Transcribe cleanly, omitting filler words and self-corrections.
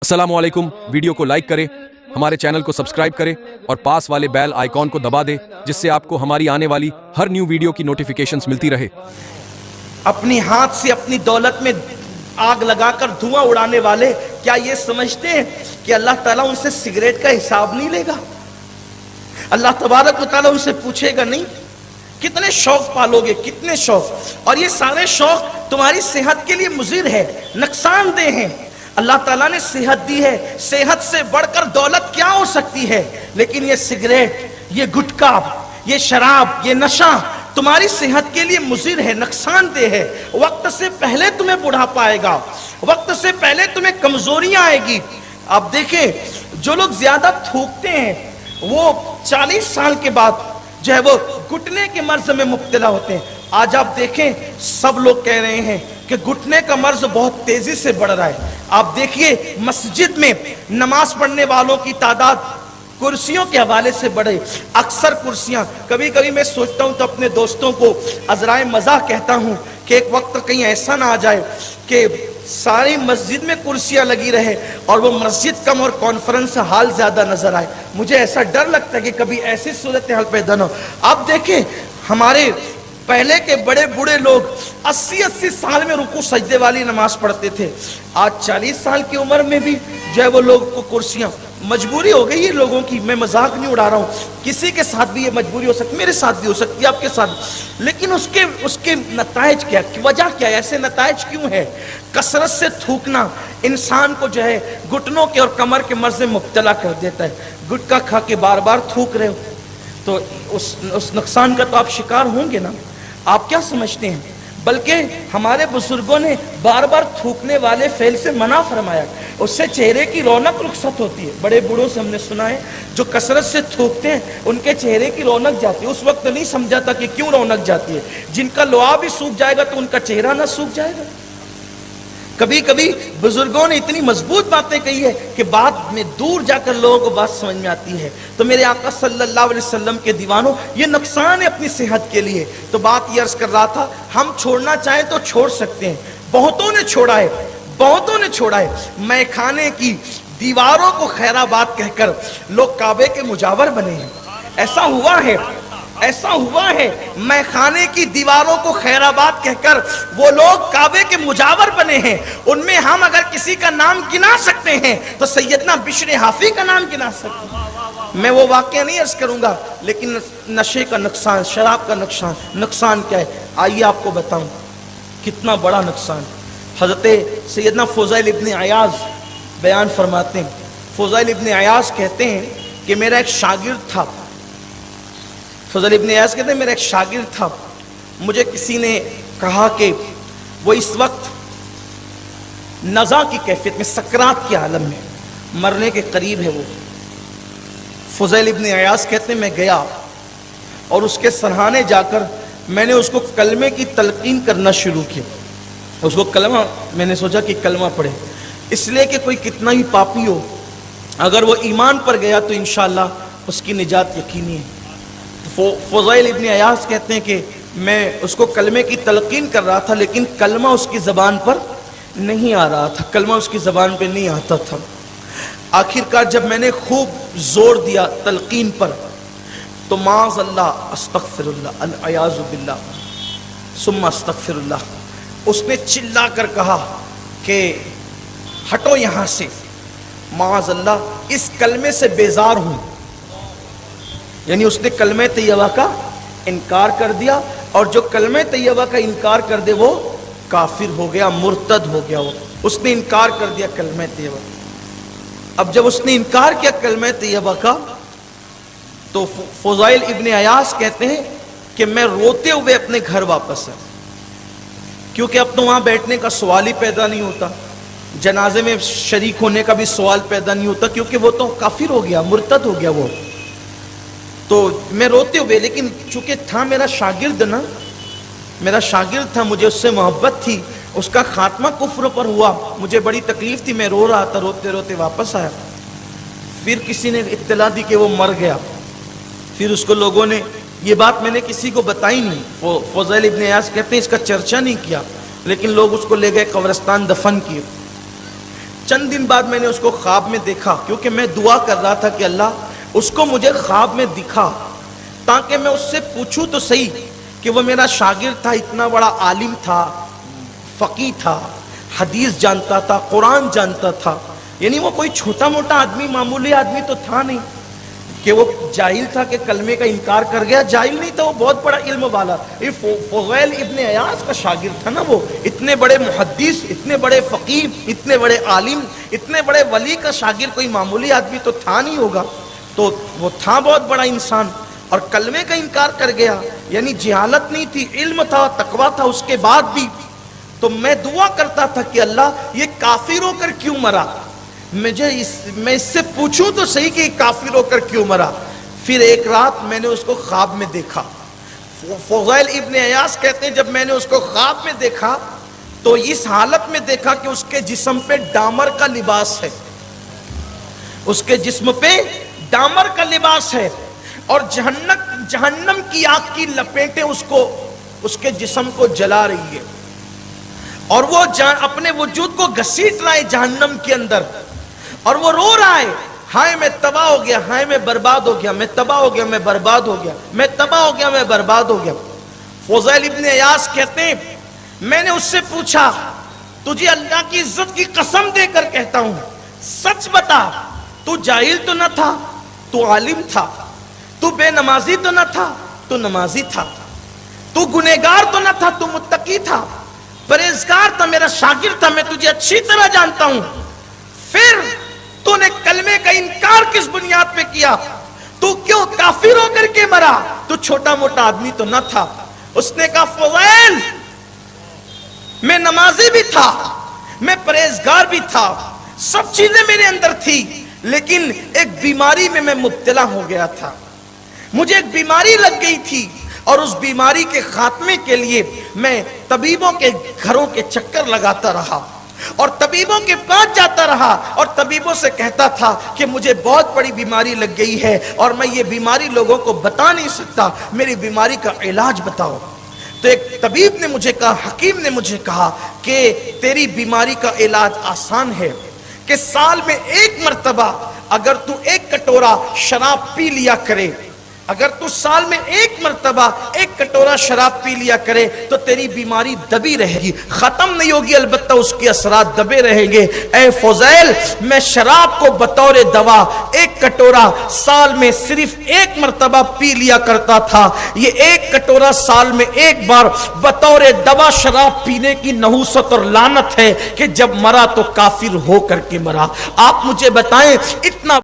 अस्सलाम वालेकुम। वीडियो को लाइक करें, हमारे चैनल को सब्सक्राइब करें और पास वाले बेल आइकॉन को दबा दें, जिससे आपको हमारी आने वाली हर न्यू वीडियो की नोटिफिकेशंस मिलती रहे। अपनी हाथ से अपनी दौलत में आग लगाकर धुआं उड़ाने वाले क्या ये समझते हैं कि अल्लाह ताला उनसे सिगरेट का हिसाब नहीं लेगा? अल्लाह तबारक व तआला उनसे पूछेगा नहीं। कितने शौक पालोगे, कितने शौक, और ये सारे शौक तुम्हारी सेहत के लिए मुज़िर है, नुकसानदेह हैं। अल्लाह ताला ने सेहत दी है, सेहत से बढ़कर दौलत क्या हो सकती है? लेकिन ये सिगरेट, ये गुटखा, ये शराब, ये नशा तुम्हारी सेहत के लिए मुज़िर है, नुकसानदेह है। वक्त से पहले तुम्हें बुढ़ापा आएगा, वक्त से पहले तुम्हें कमजोरियां आएगी। आप देखें, जो लोग ज्यादा थूकते हैं वो 40 साल के बाद जो है वो घुटने के मर्ज में मुब्तला होते हैं। आज आप देखें, सब लोग कह रहे हैं कि घुटने का मर्ज बहुत तेजी से बढ़ रहा है। आप देखिए, मस्जिद में नमाज पढ़ने वालों की तादाद कुर्सियों के हवाले से बढ़े। अक्सर कुर्सियां, कभी कभी मैं सोचता हूं तो अपने दोस्तों को अजराए मज़ाक कहता हूं कि एक वक्त कहीं ऐसा ना आ जाए कि सारी मस्जिद में कुर्सियां लगी रहे और वो मस्जिद कम और कॉन्फ्रेंस हाल ज्यादा नजर आए। मुझे ऐसा डर लगता है कि कभी ऐसी सूरत हाल पैदा न हो। आप देखें, हमारे पहले के बड़े बूढ़े लोग 80-80 साल में रुकू सजदे वाली नमाज पढ़ते थे। आज 40 साल की उम्र में भी जो है वो लोग को कुर्सियां, मजबूरी हो गई है लोगों की। मैं मजाक नहीं उड़ा रहा हूँ, किसी के साथ भी ये मजबूरी हो सकती है, मेरे साथ भी हो सकती है, आपके साथ। लेकिन उसके नतायज क्या, वजह क्या है, ऐसे नतायज क्यों है? कसरत से थूकना इंसान को जो है घुटनों के और कमर के मर्ज में मुब्तला कर देता है। गुटखा खा के बार बार थूक रहे हो तो उस नुकसान का तो आप शिकार होंगे ना। आप क्या समझते हैं? बल्कि हमारे बुजुर्गों ने बार बार थूकने वाले फेल से मना फरमाया, उससे चेहरे की रौनक रुखसत होती है। बड़े बूढ़ों से हमने सुना है, जो कसरत से थूकते हैं उनके चेहरे की रौनक जाती है। उस वक्त नहीं समझा था कि क्यों रौनक जाती है। जिनका लोहा भी सूख जाएगा तो उनका चेहरा ना सूख जाएगा। कभी कभी बुजुर्गों ने इतनी मजबूत बातें कही है कि बाद में दूर जाकर लोगों को बात समझ में आती है। तो मेरे आका सल्लल्लाहु अलैहि वसल्लम के दीवानों, ये नुकसान है अपनी सेहत के लिए। तो बात ये अर्ज कर रहा था, हम छोड़ना चाहें तो छोड़ सकते हैं। बहुतों ने छोड़ा है, बहुतों ने छोड़ा है। मैखाने की दीवारों को खैराबाद कहकर लोग काबे के मुजावर बने हैं। ऐसा हुआ है, ऐसा हुआ है। मैखाने की दीवारों को खैराबाद कहकर वो लोग काबे के मुजावर बने हैं। उनमें हम अगर किसी का नाम गिना सकते हैं तो सैयदना बिश्र हाफी का नाम गिना सकते हैं। मैं वो वाकया नहीं अर्ज करूंगा, लेकिन नशे का नुकसान, शराब का नुकसान क्या है, आइए आपको बताऊं कितना बड़ा नुकसान। हजरत सैयदना फुज़ैल इब्न अयाज बयान फरमाते हैं। फुज़ैल इब्न अयाज कहते हैं कि मेरा एक शागिर्द था। फजल इब्न अयाज कहते हैं, मेरा एक शागिर्द था, मुझे किसी ने कहा कि वो इस वक्त नज़ा की कैफियत में, सकरात के आलम में, मरने के करीब है। वो फजल इब्न अयाज कहते हैं, मैं गया और उसके सरहाने जाकर मैंने उसको कलमे की तलकीन करना शुरू किया। उसको कलमा, मैंने सोचा कि कलमा पढ़े, इसलिए कि कोई कितना ही पापी हो, अगर वो ईमान पर गया तो इंशाअल्लाह उसकी निजात यकीनी है। फुज़ैल इब्न अयाज कहते हैं कि मैं उसको कलमे की तलकीन कर रहा था, लेकिन कलमा उसकी ज़बान पर नहीं आ रहा था, कलमा उसकी ज़बान पर नहीं आता था। आखिरकार जब मैंने खूब जोर दिया तलकीन पर तो माज़अल्लाह अस्तग़फिरुल्लाह अल-अयाज़ु बिल्लाह सुम्मा अस्तग़फिरुल्लाह, उसने चिल्ला कर कहा कि हटो यहाँ से, माज़अल्लाह इस कलमे से बेजार हूँ। यानी उसने कलमे तैयबा का इनकार कर दिया, और जो कलमे तैयबा का इनकार कर दे वो काफिर हो गया, मुर्तद हो गया। वो उसने इनकार कर दिया कलमे तैयबा। अब जब उसने इनकार किया कलमे तैयबा का, तो फुज़ैल इब्न अयाज कहते हैं कि मैं रोते हुए अपने घर वापस आया, क्योंकि अब तो वहां बैठने का सवाल ही पैदा नहीं होता, जनाजे में शरीक होने का भी सवाल पैदा नहीं होता, क्योंकि वो तो काफिर हो गया, मुर्तद हो गया वो। तो मैं रोते हुए, लेकिन चूंकि था मेरा शागिर्द ना, मेरा शागिर्द था, मुझे उससे मोहब्बत थी, उसका खात्मा कुफ्र पर हुआ, मुझे बड़ी तकलीफ थी, मैं रो रहा था, रोते रोते वापस आया। फिर किसी ने इत्तला दी कि वो मर गया। फिर उसको लोगों ने, ये बात मैंने किसी को बताई नहीं, फुज़ैल इब्न अयाज कहते हैं इसका चर्चा नहीं किया, लेकिन लोग उसको ले गए कब्रिस्तान, दफन किए। چند دن بعد میں نے اس کو خواب میں دیکھا، کیونکہ میں دعا کر رہا تھا کہ اللہ اس کو مجھے خواب میں دکھا تاکہ میں اس سے پوچھوں تو صحیح کہ وہ میرا شاگرد تھا، اتنا بڑا عالم تھا، فقیہ تھا، حدیث جانتا تھا، قرآن جانتا تھا، یعنی وہ کوئی چھوٹا موٹا آدمی، معمولی آدمی تو تھا نہیں کہ وہ جاہل تھا کہ کلمے کا انکار کر گیا. جاہل نہیں تھا، وہ بہت بڑا علم والا. یہ فضیل ابن عیاض کا شاگرد تھا نا، وہ اتنے بڑے محدث، اتنے بڑے فقیہ، اتنے بڑے عالم، اتنے بڑے ولی کا شاگرد کوئی معمولی آدمی تو تھا نہیں ہوگا. تو وہ تھا بہت بڑا انسان اور کلمے کا انکار کر گیا. یعنی جہالت نہیں تھی، علم تھا، تقویٰ تھا اس کے بعد بھی. تو میں دعا کرتا تھا کہ اللہ یہ کافر ہو کر کیوں مرا، میں اس سے پوچھوں تو صحیح کہ یہ کافر ہو کر کیوں مرا. پھر ایک رات میں نے اس کو خواب میں دیکھا. فضیل ابن عیاض کہتے ہیں جب میں نے اس کو خواب میں دیکھا تو اس حالت میں دیکھا کہ اس کے جسم پہ ڈامر کا لباس ہے، اس کے جسم پہ ڈامر کا لباس ہے اور جہنم کی آگ کی لپیٹیں اس کے جسم کو جلا رہی ہے اور وہ اپنے وجود کو گھسیٹ رہا ہے جہنم کے اندر اور وہ رو رہا ہے، ہائے میں تباہ ہو گیا، ہائے میں برباد ہو گیا، میں تباہ ہو گیا، میں برباد ہو گیا، میں تباہ ہو گیا، میں برباد ہو گیا. فضیل ابن عیاض کہتے ہیں میں نے اس سے پوچھا تجھے اللہ کی عزت کی قسم دے کر کہتا ہوں سچ بتا، تو جاہل تو نہ تھا، تو عالم تھا، تو بے نمازی تو نہ تھا، تو نمازی تھا، تو گنہگار تو نہ تھا، تو متقی تھا، پرہیزگار تھا، میرا شاگرد تھا، میں تجھے اچھی طرح جانتا ہوں. پھر تو نے کلمے کا انکار کس بنیاد پہ کیا؟ تو کیوں کافر ہو کر کے مرا؟ تو چھوٹا موٹا آدمی تو نہ تھا. اس نے کہا فضیل میں نمازی بھی تھا، میں پرہیزگار بھی تھا، سب چیزیں میرے اندر تھی، لیکن ایک بیماری میں مبتلا ہو گیا تھا، مجھے ایک بیماری لگ گئی تھی اور اس بیماری کے خاتمے کے لیے میں طبیبوں کے گھروں کے چکر لگاتا رہا اور طبیبوں کے پاس جاتا رہا اور طبیبوں سے کہتا تھا کہ مجھے بہت بڑی بیماری لگ گئی ہے اور میں یہ بیماری لوگوں کو بتا نہیں سکتا، میری بیماری کا علاج بتاؤ. تو ایک طبیب نے مجھے کہا، حکیم نے مجھے کہا کہ تیری بیماری کا علاج آسان ہے کہ سال میں ایک مرتبہ اگر تو ایک کٹورا شراب پی لیا کرے، اگر تو سال میں ایک مرتبہ ایک کٹورا شراب پی لیا کرے تو تیری بیماری دبی رہے گی، ختم نہیں ہوگی، البتہ اس کے اثرات دبے رہیں گے. اے فضیل میں شراب کو بطور دوا ایک کٹورا سال میں صرف ایک مرتبہ پی لیا کرتا تھا. یہ ایک کٹورا سال میں ایک بار بطور دوا شراب پینے کی نحوست اور لعنت ہے کہ جب مرا تو کافر ہو کر کے مرا. آپ مجھے بتائیں اتنا